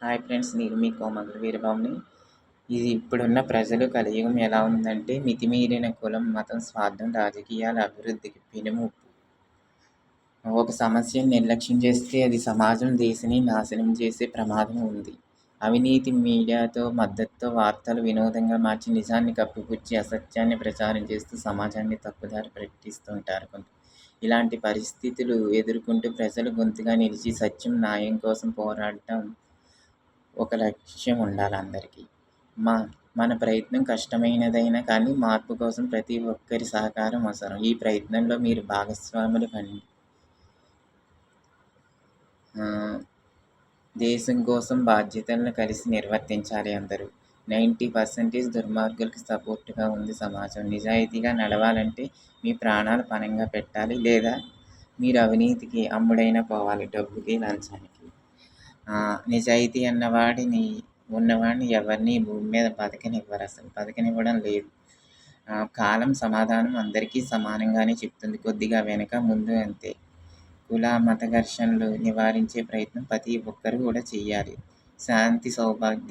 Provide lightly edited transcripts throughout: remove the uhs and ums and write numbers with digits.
Hi friends, నేను మీ కోమగురు వీరబాబుని. ఇది ఇప్పుడున్న ప్రజలు కలియుగం ఎలా ఉందంటే, మితిమీరిన కులం, మతం, స్వార్థం, రాజకీయాల అభివృద్ధికి పెనుముప్పు. ఒక సమస్యను నిర్లక్ష్యం చేస్తే అది సమాజం, దేశాన్ని నాశనం చేసే ప్రమాదం ఉంది. అవినీతి, మీడియాతో మద్దతుతో వార్తలు వినోదంగా మార్చి నిజాన్ని కప్పిపుచ్చి అసత్యాన్ని ప్రచారం చేస్తూ సమాజాన్ని తప్పుదారి పట్టిస్తుంటారు ఇలాంటి పరిస్థితులు ఎదుర్కొంటూ ప్రజలు గొంతుగా నిలిచి సత్యం, న్యాయం కోసం పోరాడటం ఒక లక్ష్యం ఉండాలి అందరికీ. మన ప్రయత్నం కష్టమైనదైనా కానీ మార్పు కోసం ప్రతి ఒక్కరి సహకారం అవసరం. ఈ ప్రయత్నంలో మీరు భాగస్వాములు కండి. దేశం కోసం బాధ్యతలను కలిసి నిర్వర్తించాలి అందరూ. 90% దుర్మార్గులకు సపోర్టుగా ఉంది సమాజం. నిజాయితీగా నడవాలంటే మీ ప్రాణాలు పణంగా పెట్టాలి, లేదా మీరు అవినీతికి అమ్ముడైనా పోవాలి, డబ్బుకి, లంచానికి. నిజాయితీ ఉన్నవాడిని ఎవరిని భూమి మీద బతకనివ్వడం లేదు. కాలం సమాధానం అందరికీ సమానంగానే చెప్తుంది, కొద్దిగా వెనక ముందు అంతే. కుల మత ఘర్షణలు నివారించే ప్రయత్నం ప్రతి ఒక్కరు కూడా చెయ్యాలి.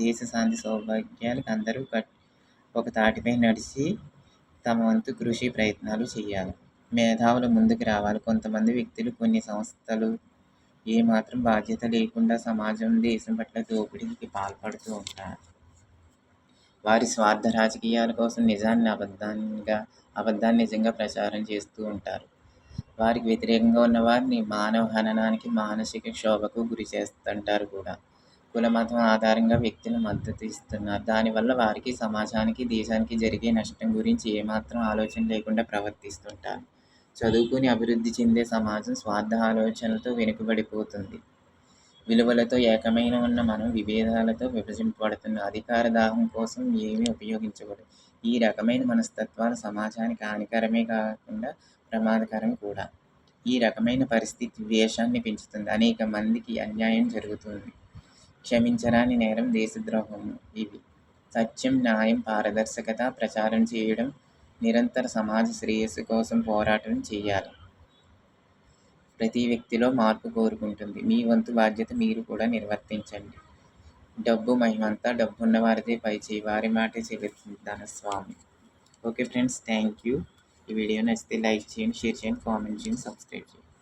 దేశ శాంతి సౌభాగ్యాలకు అందరూ ఒక తాటిపై నడిచి తమ వంతు కృషి ప్రయత్నాలు చేయాలి. మేధావులు ముందుకు రావాలి. కొంతమంది వ్యక్తులు, కొన్ని సంస్థలు ఏమాత్రం బాధ్యత లేకుండా సమాజం, దేశం పట్ల దోపిడీకి పాల్పడుతూ ఉంటారు. వారి స్వార్థ రాజకీయాల కోసం నిజాన్ని అబద్ధాన్ని నిజంగా ప్రచారం చేస్తూ ఉంటారు. వారికి వ్యతిరేకంగా ఉన్న వారిని మానవ హననానికి, మానసిక క్షోభకు గురి చేస్తుంటారు కూడా. కుల మతం ఆధారంగా వ్యక్తులు మద్దతు ఇస్తున్నారు. దానివల్ల వారికి, సమాజానికి, దేశానికి జరిగే నష్టం గురించి ఏమాత్రం ఆలోచన లేకుండా ప్రవర్తిస్తుంటారు. చదువుకుని అభివృద్ధి చెందే సమాజం స్వార్థ ఆలోచనలతో వెనుకబడిపోతుంది. విలువలతో ఏకమైన ఉన్న మనం విభేదాలతో విభజింపబడుతున్న అధికార దాహం కోసం ఏమీ ఉపయోగించకూడదు. ఈ రకమైన మనస్తత్వాలు సమాజానికి హానికరమే కాకుండా ప్రమాదకరం కూడా. ఈ రకమైన పరిస్థితి ద్వేషాన్ని పెంచుతుంది. అనేక మందికి అన్యాయం జరుగుతుంది. క్షమించరాని నేరం దేశద్రోహం. ఇవి సత్యం, న్యాయం, పారదర్శకత ప్రచారం చేయడం, నిరంతర సమాజ శ్రేయస్సు కోసం పోరాటం చేయాలి. ప్రతి వ్యక్తిలో మార్పు కోరుకుంటుంది. మీ వంతు బాధ్యత మీరు కూడా నిర్వర్తించండి. డబ్బు మహిమంతా డబ్బున్న వారిదే పైచేయి, వారి మాటే చెల్లుతుంది ధనస్వామి. Okay friends, thank you. ఈ వీడియో నచ్చితే లైక్ చేయండి, షేర్ చేయండి, కామెంట్ చేయండి, సబ్స్క్రైబ్ చేయండి.